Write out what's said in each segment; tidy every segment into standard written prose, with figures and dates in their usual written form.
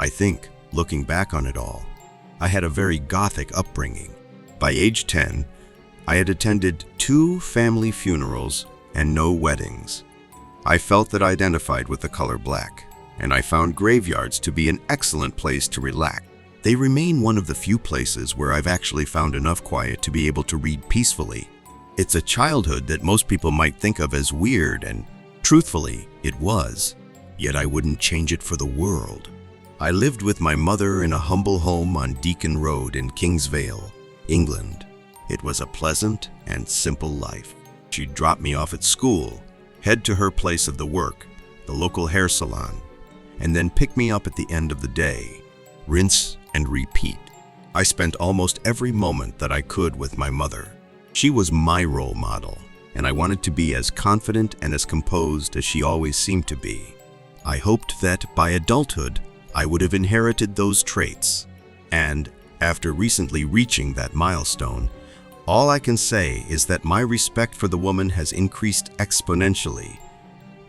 I think, looking back on it all, I had a very gothic upbringing. By age 10, I had attended 2 family funerals and no weddings. I felt that I identified with the color black, and I found graveyards to be an excellent place to relax. They remain one of the few places where I've actually found enough quiet to be able to read peacefully. It's a childhood that most people might think of as weird, and truthfully, it was. Yet I wouldn't change it for the world. I lived with my mother in a humble home on Deacon Road in Kingsvale, England. It was a pleasant and simple life. She'd drop me off at school, head to her place of the work, the local hair salon, and then pick me up at the end of the day. Rinse and repeat. I spent almost every moment that I could with my mother. She was my role model, and I wanted to be as confident and as composed as she always seemed to be. I hoped that by adulthood, I would have inherited those traits. And after recently reaching that milestone, all I can say is that my respect for the woman has increased exponentially.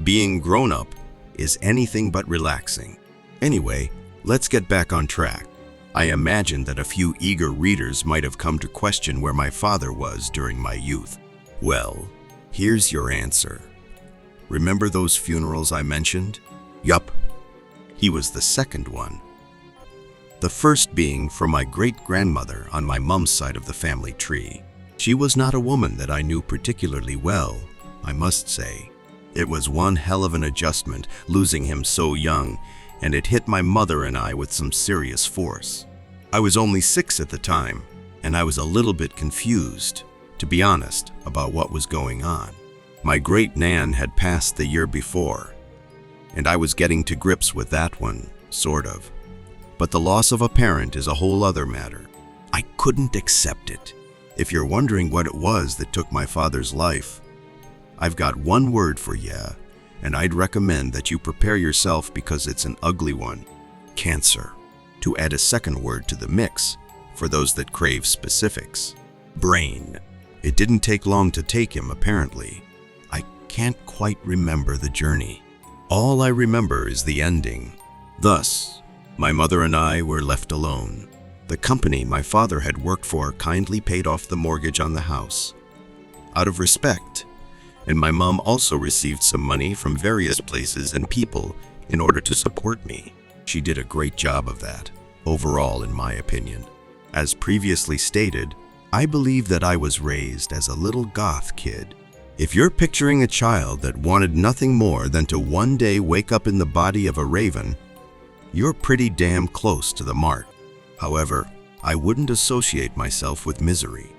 Being grown up is anything but relaxing. Anyway, let's get back on track. I imagine that a few eager readers might have come to question where my father was during my youth. Well, here's your answer. Remember those funerals I mentioned? Yup, he was the second one. The first being for my great-grandmother on my mom's side of the family tree. She was not a woman that I knew particularly well, I must say. It was one hell of an adjustment, losing him so young, and it hit my mother and I with some serious force. I was only 6 at the time, and I was a little bit confused, to be honest, about what was going on. My great-nan had passed the year before, and I was getting to grips with that one, sort of. But the loss of a parent is a whole other matter. I couldn't accept it. If you're wondering what it was that took my father's life, I've got one word for you, and I'd recommend that you prepare yourself because it's an ugly one. Cancer. To add a second word to the mix, for those that crave specifics. Brain. It didn't take long to take him, apparently. I can't quite remember the journey. All I remember is the ending. Thus, my mother and I were left alone. The company my father had worked for kindly paid off the mortgage on the house, out of respect, and my mom also received some money from various places and people in order to support me. She did a great job of that, overall in my opinion. As previously stated, I believe that I was raised as a little goth kid. If you're picturing a child that wanted nothing more than to one day wake up in the body of a raven, you're pretty damn close to the mark. However, I wouldn't associate myself with misery.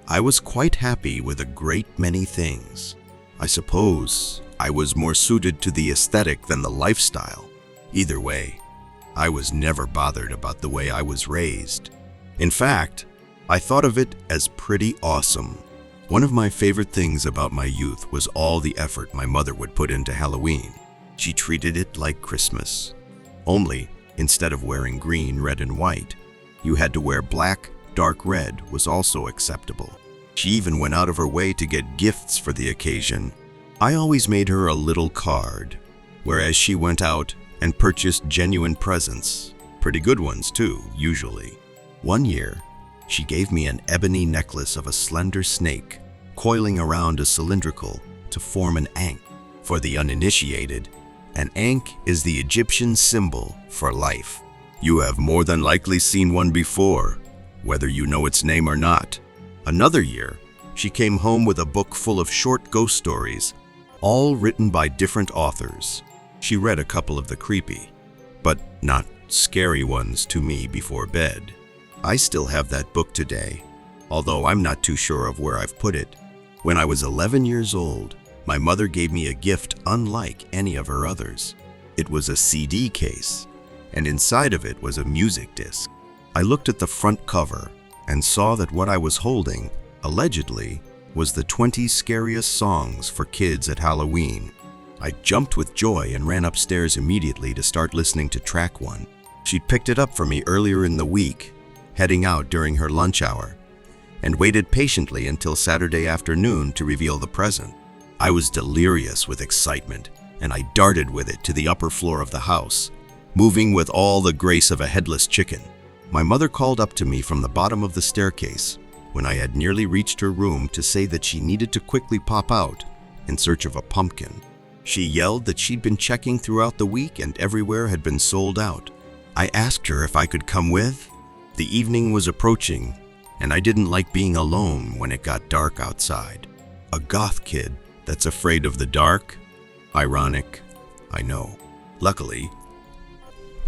I was quite happy with a great many things. I suppose I was more suited to the aesthetic than the lifestyle. Either way, I was never bothered about the way I was raised. In fact, I thought of it as pretty awesome. One of my favorite things about my youth was all the effort my mother would put into Halloween. She treated it like Christmas. Only, instead of wearing green, red, and white, you had to wear black, dark red was also acceptable. She even went out of her way to get gifts for the occasion. I always made her a little card, whereas she went out and purchased genuine presents. Pretty good ones too, usually. One year, she gave me an ebony necklace of a slender snake, coiling around a cylindrical to form an ankh. For the uninitiated, an ankh is the Egyptian symbol for life. You have more than likely seen one before, whether you know its name or not. Another year, she came home with a book full of short ghost stories, all written by different authors. She read a couple of the creepy, but not scary ones to me before bed. I still have that book today, although I'm not too sure of where I've put it. When I was 11 years old, my mother gave me a gift unlike any of her others. It was a CD case, and inside of it was a music disc. I looked at the front cover and saw that what I was holding, allegedly, was the 20 scariest songs for kids at Halloween. I jumped with joy and ran upstairs immediately to start listening to track 1. She'd picked it up for me earlier in the week, heading out during her lunch hour, and waited patiently until Saturday afternoon to reveal the present. I was delirious with excitement, and I darted with it to the upper floor of the house, moving with all the grace of a headless chicken. My mother called up to me from the bottom of the staircase when I had nearly reached her room to say that she needed to quickly pop out in search of a pumpkin. She yelled that she'd been checking throughout the week and everywhere had been sold out. I asked her if I could come with. The evening was approaching, and I didn't like being alone when it got dark outside. A goth kid that's afraid of the dark? Ironic, I know. Luckily,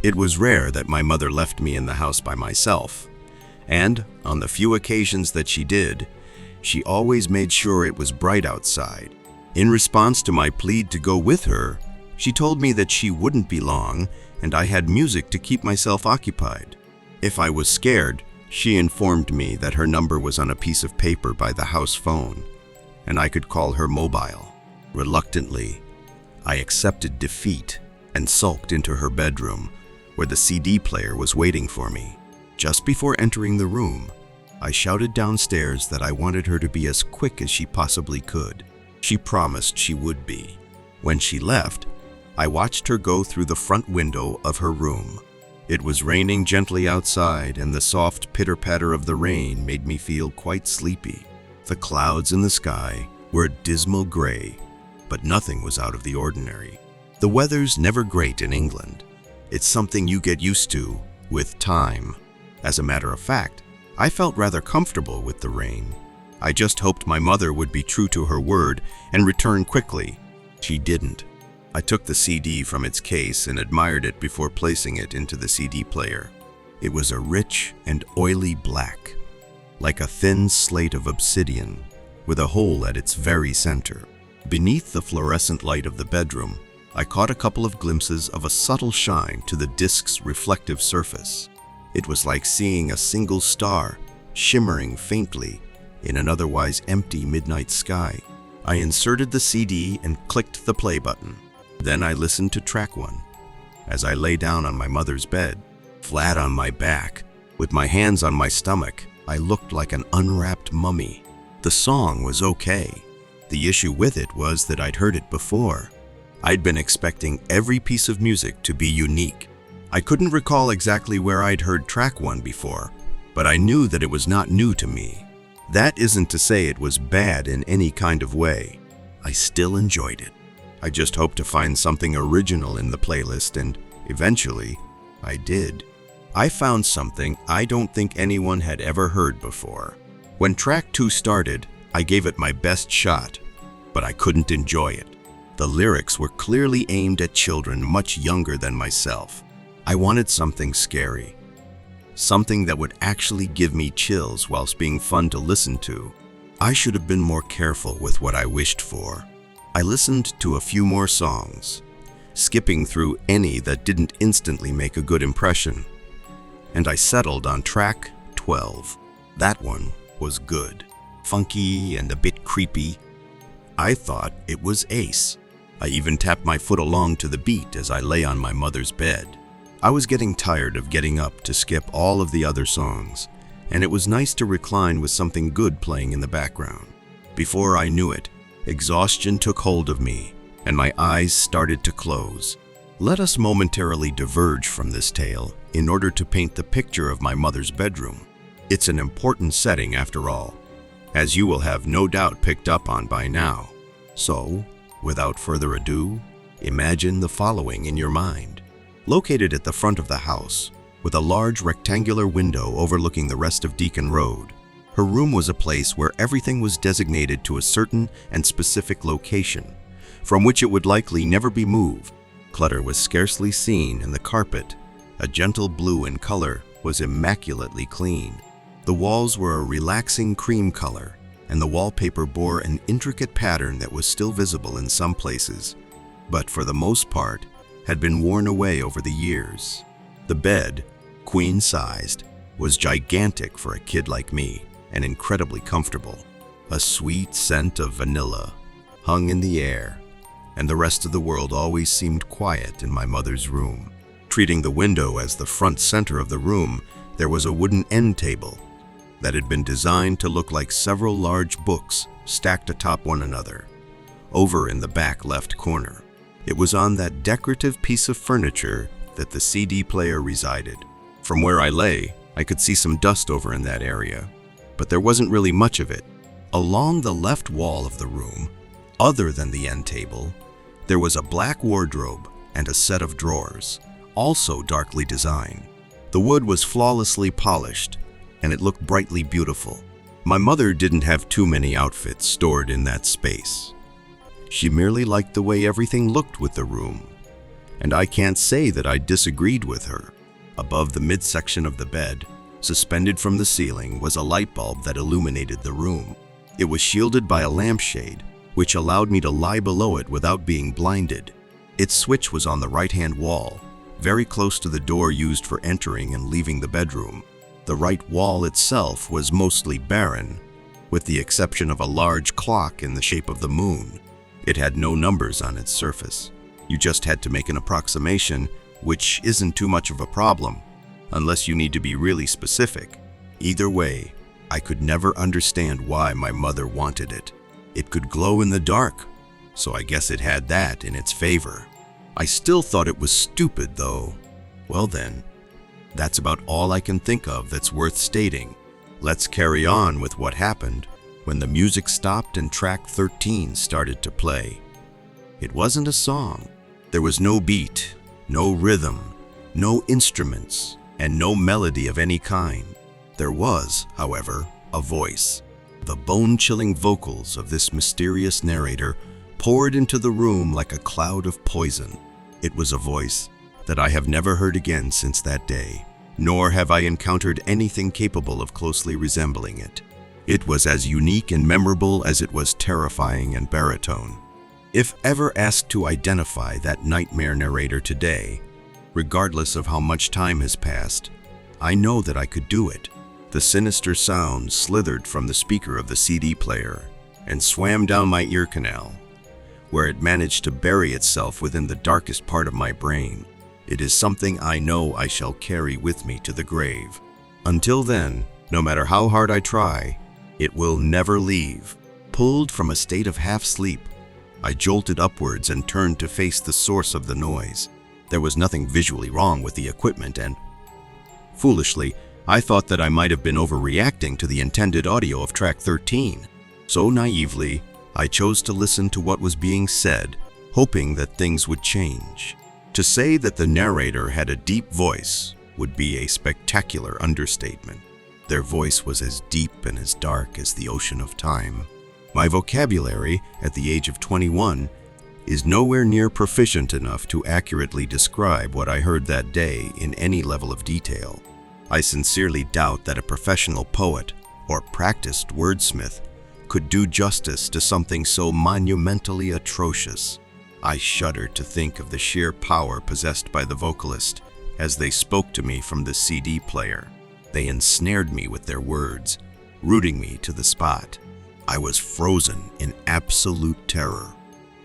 it was rare that my mother left me in the house by myself, and on the few occasions that she did, she always made sure it was bright outside. In response to my plea to go with her, she told me that she wouldn't be long and I had music to keep myself occupied. If I was scared, she informed me that her number was on a piece of paper by the house phone, and I could call her mobile. Reluctantly, I accepted defeat and sulked into her bedroom, where the CD player was waiting for me. Just before entering the room, I shouted downstairs that I wanted her to be as quick as she possibly could. She promised she would be. When she left, I watched her go through the front window of her room. It was raining gently outside, and the soft pitter-patter of the rain made me feel quite sleepy. The clouds in the sky were a dismal gray, but nothing was out of the ordinary. The weather's never great in England. It's something you get used to with time. As a matter of fact, I felt rather comfortable with the rain. I just hoped my mother would be true to her word and return quickly. She didn't. I took the CD from its case and admired it before placing it into the CD player. It was a rich and oily black, like a thin slate of obsidian, with a hole at its very center. Beneath the fluorescent light of the bedroom, I caught a couple of glimpses of a subtle shine to the disc's reflective surface. It was like seeing a single star shimmering faintly in an otherwise empty midnight sky. I inserted the CD and clicked the play button. Then I listened to track 1. As I lay down on my mother's bed, flat on my back, with my hands on my stomach, I looked like an unwrapped mummy. The song was okay. The issue with it was that I'd heard it before. I'd been expecting every piece of music to be unique. I couldn't recall exactly where I'd heard track 1 before, but I knew that it was not new to me. That isn't to say it was bad in any kind of way. I still enjoyed it. I just hoped to find something original in the playlist, and eventually, I did. I found something I don't think anyone had ever heard before. When track 2 started, I gave it my best shot, but I couldn't enjoy it. The lyrics were clearly aimed at children much younger than myself. I wanted something scary. Something that would actually give me chills whilst being fun to listen to. I should have been more careful with what I wished for. I listened to a few more songs, skipping through any that didn't instantly make a good impression, and I settled on track 12. That one was good, funky and a bit creepy. I thought it was ace. I even tapped my foot along to the beat as I lay on my mother's bed. I was getting tired of getting up to skip all of the other songs, and it was nice to recline with something good playing in the background. Before I knew it, exhaustion took hold of me, and my eyes started to close. Let us momentarily diverge from this tale in order to paint the picture of my mother's bedroom. It's an important setting after all, as you will have no doubt picked up on by now. So, without further ado, imagine the following in your mind. Located at the front of the house, with a large rectangular window overlooking the rest of Deacon Road, her room was a place where everything was designated to a certain and specific location, from which it would likely never be moved. Clutter was scarcely seen, and the carpet, a gentle blue in color, was immaculately clean. The walls were a relaxing cream color, and the wallpaper bore an intricate pattern that was still visible in some places, but for the most part, had been worn away over the years. The bed, queen-sized, was gigantic for a kid like me and incredibly comfortable. A sweet scent of vanilla hung in the air, and the rest of the world always seemed quiet in my mother's room. Treating the window as the front center of the room, there was a wooden end table that had been designed to look like several large books stacked atop one another, over in the back left corner. It was on that decorative piece of furniture that the CD player resided. From where I lay, I could see some dust over in that area, but there wasn't really much of it. Along the left wall of the room, other than the end table, there was a black wardrobe and a set of drawers, also darkly designed. The wood was flawlessly polished, and it looked brightly beautiful. My mother didn't have too many outfits stored in that space. She merely liked the way everything looked with the room, and I can't say that I disagreed with her. Above the midsection of the bed, suspended from the ceiling, was a light bulb that illuminated the room. It was shielded by a lampshade, which allowed me to lie below it without being blinded. Its switch was on the right-hand wall, very close to the door used for entering and leaving the bedroom. The right wall itself was mostly barren, with the exception of a large clock in the shape of the moon. It had no numbers on its surface. You just had to make an approximation, which isn't too much of a problem, unless you need to be really specific. Either way, I could never understand why my mother wanted it. It could glow in the dark, so I guess it had that in its favor. I still thought it was stupid, though. Well then, that's about all I can think of that's worth stating. Let's carry on with what happened when the music stopped and track 13 started to play. It wasn't a song. There was no beat, no rhythm, no instruments, and no melody of any kind. There was, however, a voice. The bone-chilling vocals of this mysterious narrator poured into the room like a cloud of poison. It was a voice that I have never heard again since that day, nor have I encountered anything capable of closely resembling it. It was as unique and memorable as it was terrifying and baritone. If ever asked to identify that nightmare narrator today, regardless of how much time has passed, I know that I could do it. The sinister sound slithered from the speaker of the CD player and swam down my ear canal, where it managed to bury itself within the darkest part of my brain. It is something I know I shall carry with me to the grave. Until then, no matter how hard I try, it will never leave. Pulled from a state of half-sleep, I jolted upwards and turned to face the source of the noise. There was nothing visually wrong with the equipment, and foolishly, I thought that I might have been overreacting to the intended audio of track 13. So naively, I chose to listen to what was being said, hoping that things would change. To say that the narrator had a deep voice would be a spectacular understatement. Their voice was as deep and as dark as the ocean of time. My vocabulary, at the age of 21, is nowhere near proficient enough to accurately describe what I heard that day in any level of detail. I sincerely doubt that a professional poet or practiced wordsmith could do justice to something so monumentally atrocious. I shudder to think of the sheer power possessed by the vocalist as they spoke to me from the CD player. They ensnared me with their words, rooting me to the spot. I was frozen in absolute terror.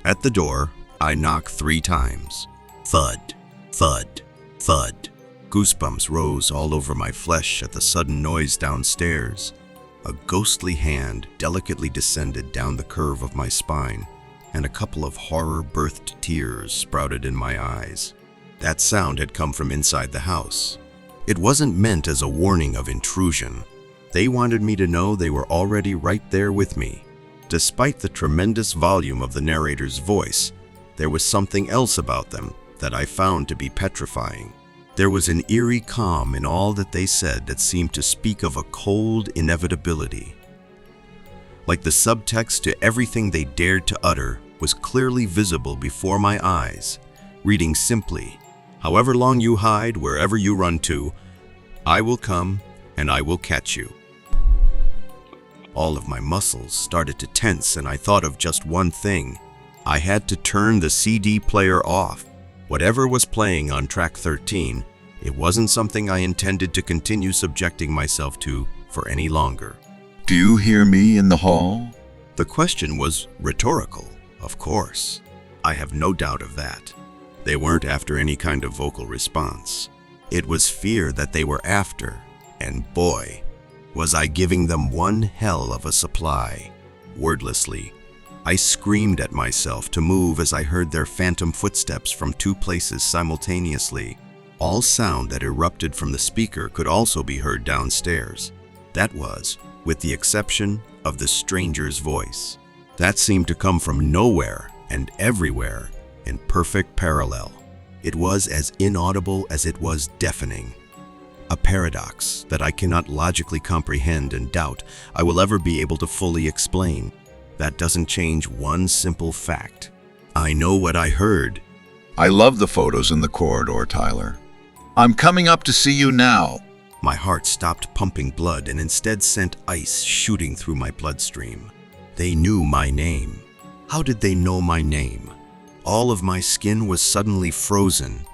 At the door, I knocked 3 times. Thud, thud, thud. Goosebumps rose all over my flesh at the sudden noise downstairs. A ghostly hand delicately descended down the curve of my spine, and a couple of horror-birthed tears sprouted in my eyes. That sound had come from inside the house. It wasn't meant as a warning of intrusion. They wanted me to know they were already right there with me. Despite the tremendous volume of the narrator's voice, there was something else about them that I found to be petrifying. There was an eerie calm in all that they said that seemed to speak of a cold inevitability. Like the subtext to everything they dared to utter was clearly visible before my eyes, reading simply, "However long you hide, wherever you run to, I will come and I will catch you." All of my muscles started to tense, and I thought of just one thing. I had to turn the CD player off. Whatever was playing on track 13, it wasn't something I intended to continue subjecting myself to for any longer. "Do you hear me in the hall?" The question was rhetorical, of course. I have no doubt of that. They weren't after any kind of vocal response. It was fear that they were after, and boy, was I giving them one hell of a supply. Wordlessly, I screamed at myself to move as I heard their phantom footsteps from 2 places simultaneously. All sound that erupted from the speaker could also be heard downstairs. That was, with the exception of the stranger's voice. That seemed to come from nowhere and everywhere in perfect parallel. It was as inaudible as it was deafening. A paradox that I cannot logically comprehend and doubt I will ever be able to fully explain. That doesn't change one simple fact. I know what I heard. I love the photos in the corridor, Tyler. I'm coming up to see you now. My heart stopped pumping blood and instead sent ice shooting through my bloodstream. They knew my name. How did they know my name? All of my skin was suddenly frozen,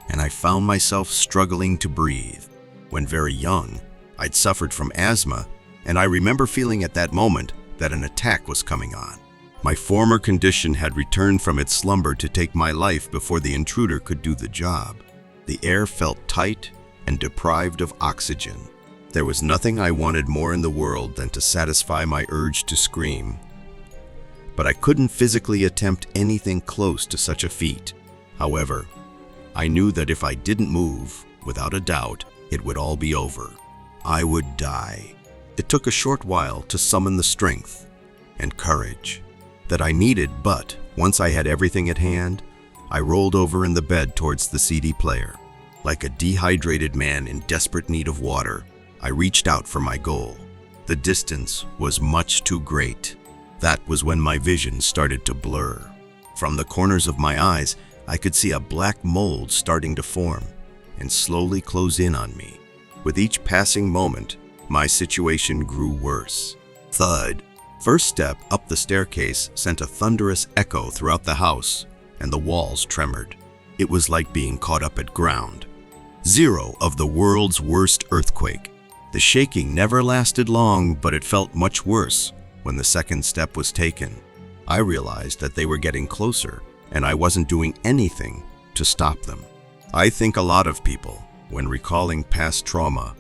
and I found myself struggling to breathe. When very young, I'd suffered from asthma, and I remember feeling at that moment that an attack was coming on. My former condition had returned from its slumber to take my life before the intruder could do the job. The air felt tight and deprived of oxygen. There was nothing I wanted more in the world than to satisfy my urge to scream. But I couldn't physically attempt anything close to such a feat. However, I knew that if I didn't move, without a doubt, it would all be over. I would die. It took a short while to summon the strength and courage that I needed, but once I had everything at hand, I rolled over in the bed towards the CD player. Like a dehydrated man in desperate need of water, I reached out for my goal. The distance was much too great. That was when my vision started to blur. From the corners of my eyes, I could see a black mold starting to form and slowly close in on me. With each passing moment, my situation grew worse. Thud. First step up the staircase sent a thunderous echo throughout the house, and the walls tremored. It was like being caught up at ground zero of the world's worst earthquake. The shaking never lasted long, but it felt much worse when the second step was taken. I realized that they were getting closer, and I wasn't doing anything to stop them. I think a lot of people, when recalling past trauma,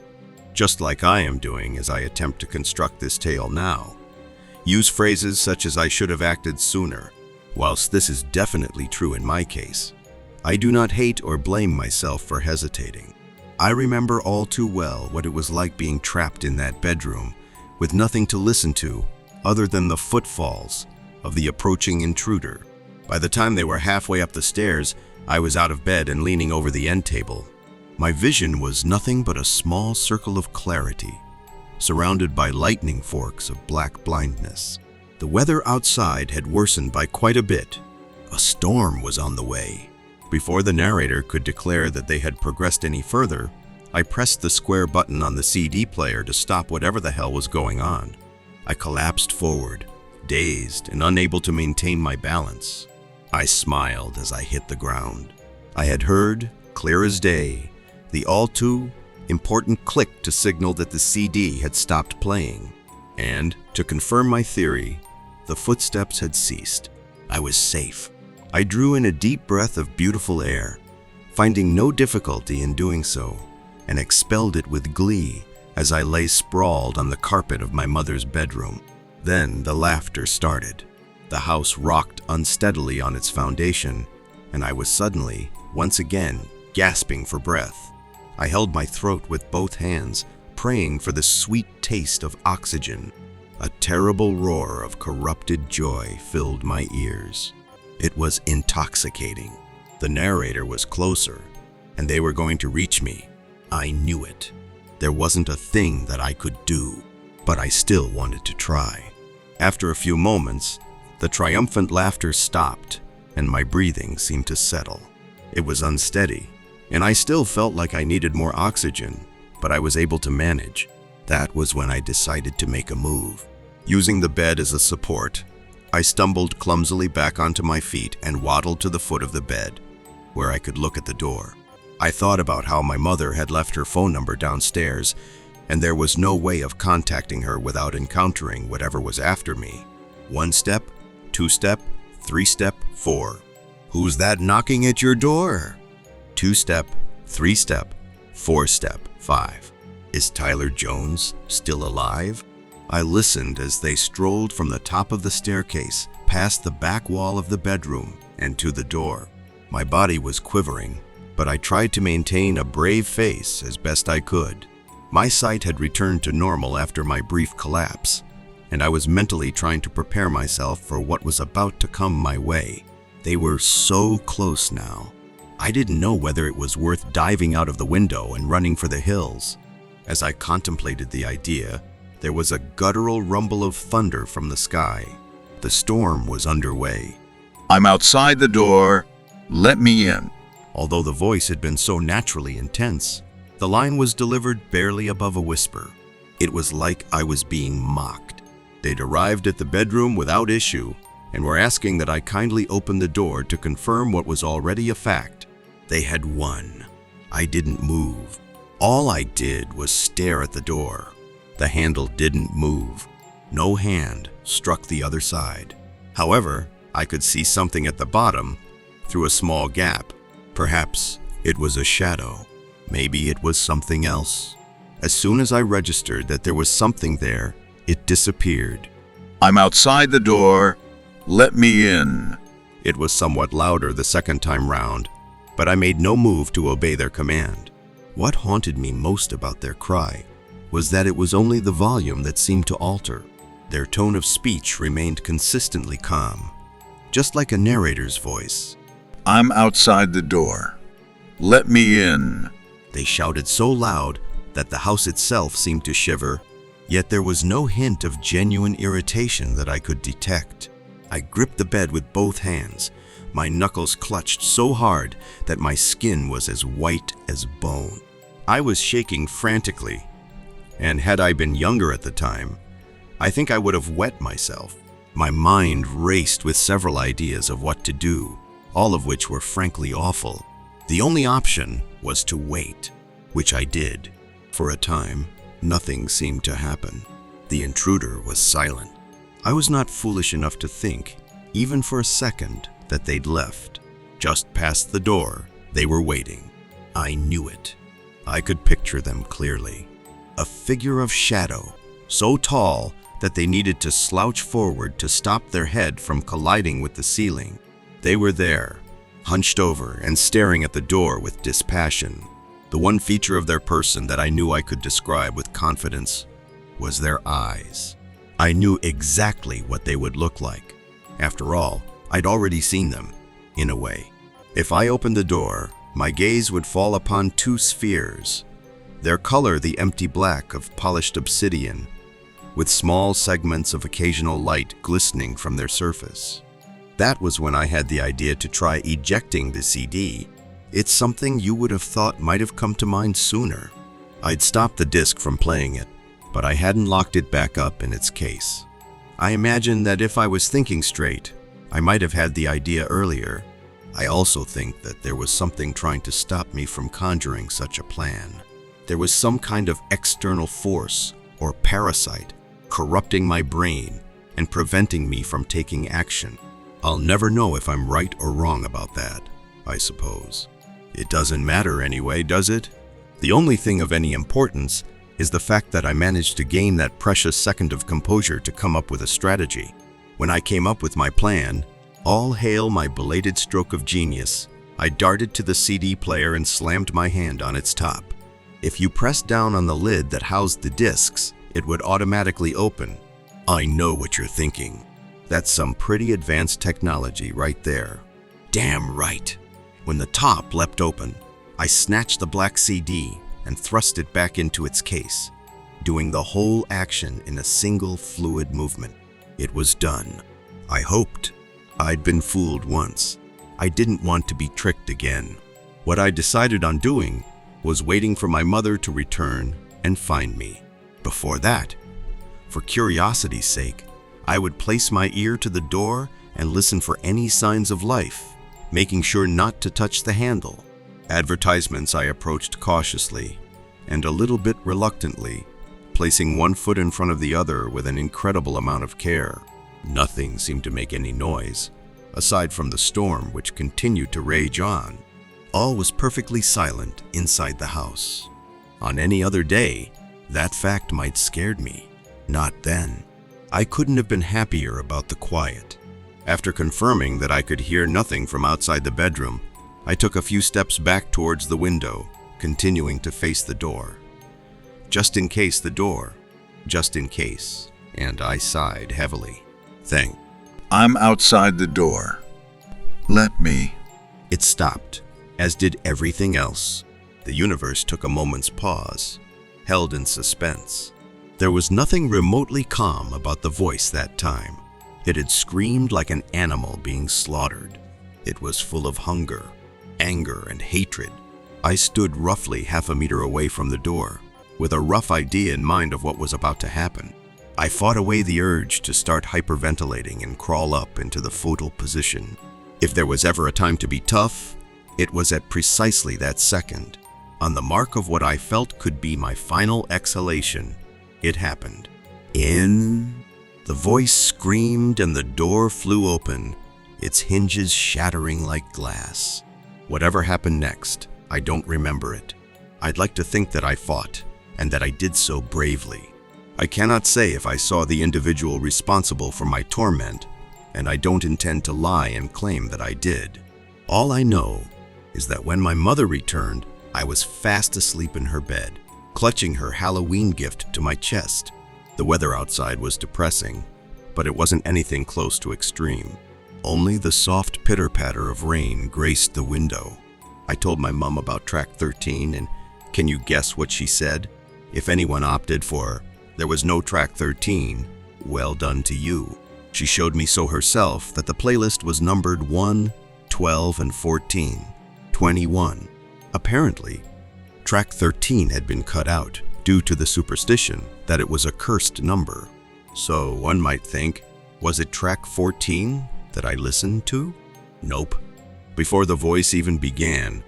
just like I am doing as I attempt to construct this tale now, use phrases such as "I should have acted sooner." Whilst this is definitely true in my case, I do not hate or blame myself for hesitating. I remember all too well what it was like being trapped in that bedroom with nothing to listen to other than the footfalls of the approaching intruder. By the time they were halfway up the stairs, I was out of bed and leaning over the end table. My vision was nothing but a small circle of clarity, surrounded by lightning forks of black blindness. The weather outside had worsened by quite a bit. A storm was on the way. Before the narrator could declare that they had progressed any further, I pressed the square button on the CD player to stop whatever the hell was going on. I collapsed forward, dazed and unable to maintain my balance. I smiled as I hit the ground. I had heard, clear as day, the all too important click to signal that the CD had stopped playing. And, to confirm my theory, the footsteps had ceased. I was safe. I drew in a deep breath of beautiful air, finding no difficulty in doing so, and expelled it with glee as I lay sprawled on the carpet of my mother's bedroom. Then the laughter started. The house rocked unsteadily on its foundation, and I was suddenly, once again, gasping for breath. I held my throat with both hands, praying for the sweet taste of oxygen. A terrible roar of corrupted joy filled my ears. It was intoxicating. The narrator was closer, and they were going to reach me. I knew it. There wasn't a thing that I could do, but I still wanted to try. After a few moments, the triumphant laughter stopped, and my breathing seemed to settle. It was unsteady, and I still felt like I needed more oxygen, but I was able to manage. That was when I decided to make a move. Using the bed as a support, I stumbled clumsily back onto my feet and waddled to the foot of the bed, where I could look at the door. I thought about how my mother had left her phone number downstairs, and there was no way of contacting her without encountering whatever was after me. 1 step, 2 step, 3 step, 4. Who's that knocking at your door? 2 step, 3 step, 4 step, 5. Is Tyler Jones still alive? I listened as they strolled from the top of the staircase, past the back wall of the bedroom, and to the door. My body was quivering, but I tried to maintain a brave face as best I could. My sight had returned to normal after my brief collapse, and I was mentally trying to prepare myself for what was about to come my way. They were so close now. I didn't know whether it was worth diving out of the window and running for the hills. As I contemplated the idea, there was a guttural rumble of thunder from the sky. The storm was underway. I'm outside the door. Let me in. Although the voice had been so naturally intense, the line was delivered barely above a whisper. It was like I was being mocked. They'd arrived at the bedroom without issue and were asking that I kindly open the door to confirm what was already a fact. They had won. I didn't move. All I did was stare at the door. The handle didn't move. No hand struck the other side. However, I could see something at the bottom through a small gap. Perhaps it was a shadow. Maybe it was something else. As soon as I registered that there was something there, it disappeared. I'm outside the door. Let me in. It was somewhat louder the second time round, but I made no move to obey their command. What haunted me most about their cry was that it was only the volume that seemed to alter. Their tone of speech remained consistently calm, just like a narrator's voice. I'm outside the door. Let me in. They shouted so loud that the house itself seemed to shiver, yet there was no hint of genuine irritation that I could detect. I gripped the bed with both hands. My knuckles clutched so hard that my skin was as white as bone. I was shaking frantically, and had I been younger at the time, I think I would have wet myself. My mind raced with several ideas of what to do, all of which were frankly awful. The only option was to wait, which I did. For a time, nothing seemed to happen. The intruder was silent. I was not foolish enough to think, even for a second, that they'd left. Just past the door, they were waiting. I knew it. I could picture them clearly. A figure of shadow, so tall that they needed to slouch forward to stop their head from colliding with the ceiling. They were there, hunched over and staring at the door with dispassion. The one feature of their person that I knew I could describe with confidence was their eyes. I knew exactly what they would look like. After all, I'd already seen them, in a way. If I opened the door, my gaze would fall upon two spheres, their color the empty black of polished obsidian, with small segments of occasional light glistening from their surface. That was when I had the idea to try ejecting the CD. It's something you would have thought might have come to mind sooner. I'd stopped the disc from playing it, but I hadn't locked it back up in its case. I imagined that if I was thinking straight, I might have had the idea earlier. I also think that there was something trying to stop me from conjuring such a plan. There was some kind of external force or parasite corrupting my brain and preventing me from taking action. I'll never know if I'm right or wrong about that, I suppose. It doesn't matter anyway, does it? The only thing of any importance is the fact that I managed to gain that precious second of composure to come up with a strategy. When I came up with my plan, all hail my belated stroke of genius, I darted to the CD player and slammed my hand on its top. If you pressed down on the lid that housed the discs, it would automatically open. I know what you're thinking. That's some pretty advanced technology right there. Damn right. When the top leapt open, I snatched the black CD and thrust it back into its case, doing the whole action in a single fluid movement. It was done. I hoped. I'd been fooled once. I didn't want to be tricked again. What I decided on doing was waiting for my mother to return and find me. Before that, for curiosity's sake, I would place my ear to the door and listen for any signs of life, making sure not to touch the handle. Advertisements I approached cautiously and a little bit reluctantly, placing one foot in front of the other with an incredible amount of care. Nothing seemed to make any noise, aside from the storm which continued to rage on. All was perfectly silent inside the house. On any other day, that fact might scared me. Not then. I couldn't have been happier about the quiet. After confirming that I could hear nothing from outside the bedroom, I took a few steps back towards the window, continuing to face the door. Just in case the door. Just in case. And I sighed heavily. Thank. I'm outside the door. Let me. It stopped, as did everything else. The universe took a moment's pause, held in suspense. There was nothing remotely calm about the voice that time. It had screamed like an animal being slaughtered. It was full of hunger, anger, and hatred. I stood roughly half a meter away from the door, with a rough idea in mind of what was about to happen. I fought away the urge to start hyperventilating and crawl up into the fetal position. If there was ever a time to be tough, it was at precisely that second. On the mark of what I felt could be my final exhalation, it happened. In. The voice screamed and the door flew open, its hinges shattering like glass. Whatever happened next, I don't remember it. I'd like to think that I fought, and that I did so bravely. I cannot say if I saw the individual responsible for my torment, and I don't intend to lie and claim that I did. All I know is that when my mother returned, I was fast asleep in her bed, clutching her Halloween gift to my chest. The weather outside was depressing, but it wasn't anything close to extreme. Only the soft pitter-patter of rain graced the window. I told my mom about track 13, and can you guess what she said? If anyone opted for, there was no track 13, well done to you. She showed me so herself that the playlist was numbered 1, 12, and 14, 21. Apparently, track 13 had been cut out due to the superstition that it was a cursed number. So one might think, was it track 14 that I listened to? Nope. Before the voice even began,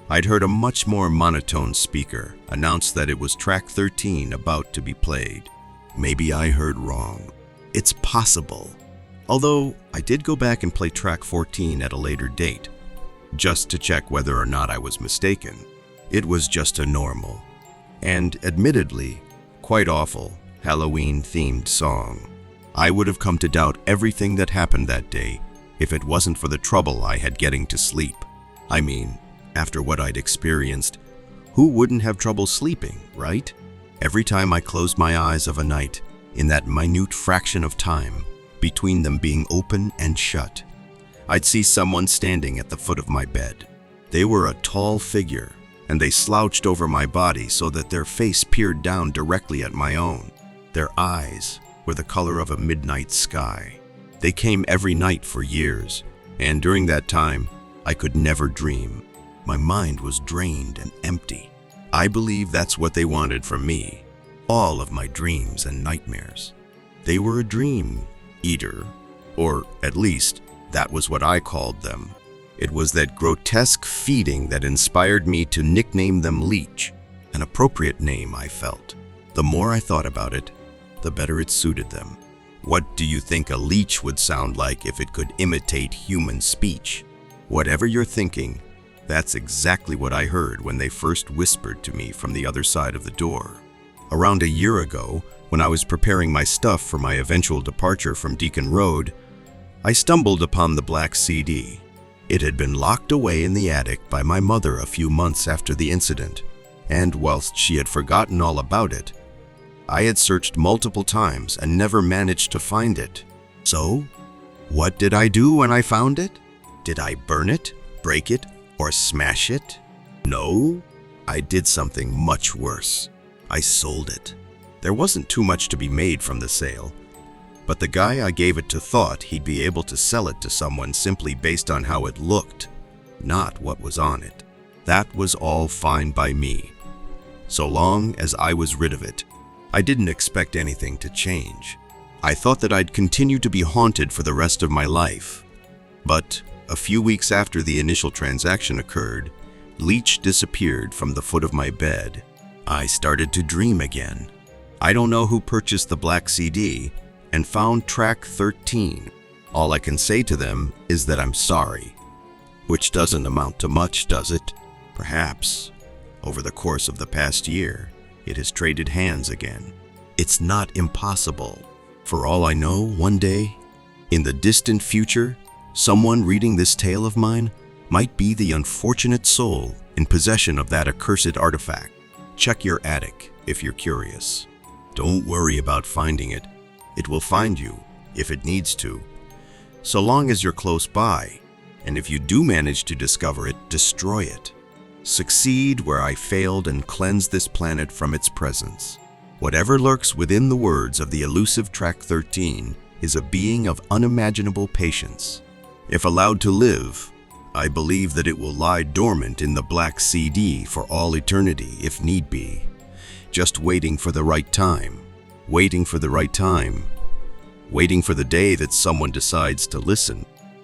I'd heard a much more monotone speaker announce that it was track 13 about to be played. Maybe I heard wrong. It's possible. Although I did go back and play track 14 at a later date, just to check whether or not I was mistaken. It was just a normal, and admittedly, quite awful, Halloween-themed song. I would have come to doubt everything that happened that day if it wasn't for the trouble I had getting to sleep. I mean, after what I'd experienced, who wouldn't have trouble sleeping, right? Every time I closed my eyes of a night, in that minute fraction of time between them being open and shut, I'd see someone standing at the foot of my bed. They were a tall figure, and they slouched over my body so that their face peered down directly at my own. Their eyes were the color of a midnight sky. They came every night for years, and during that time, I could never dream. My mind was drained and empty. I believe that's what they wanted from me, all of my dreams and nightmares. They were a dream eater, or at least, that was what I called them. It was that grotesque feeding that inspired me to nickname them Leech, an appropriate name, I felt. The more I thought about it, the better it suited them. What do you think a leech would sound like if it could imitate human speech? Whatever you're thinking, that's exactly what I heard when they first whispered to me from the other side of the door. Around a year ago, when I was preparing my stuff for my eventual departure from Deacon Road, I stumbled upon the black CD. It had been locked away in the attic by my mother a few months after the incident, and whilst she had forgotten all about it, I had searched multiple times and never managed to find it. So, what did I do when I found it? Did I burn it, break it, or smash it? No, I did something much worse. I sold it. There wasn't too much to be made from the sale, but the guy I gave it to thought he'd be able to sell it to someone simply based on how it looked, not what was on it. That was all fine by me. So long as I was rid of it, I didn't expect anything to change. I thought that I'd continue to be haunted for the rest of my life. But a few weeks after the initial transaction occurred, Leech disappeared from the foot of my bed. I started to dream again. I don't know who purchased the black CD and found track 13. All I can say to them is that I'm sorry, which doesn't amount to much, does it? Perhaps, over the course of the past year, it has traded hands again. It's not impossible. For all I know, one day, in the distant future, someone reading this tale of mine might be the unfortunate soul in possession of that accursed artifact. Check your attic if you're curious. Don't worry about finding it. It will find you if it needs to, so long as you're close by. And if you do manage to discover it, destroy it. Succeed where I failed and cleanse this planet from its presence. Whatever lurks within the words of the elusive Track 13 is a being of unimaginable patience. If allowed to live, I believe that it will lie dormant in the black CD for all eternity if need be, just waiting for the right time, waiting for the right time, waiting for the day that someone decides to listen.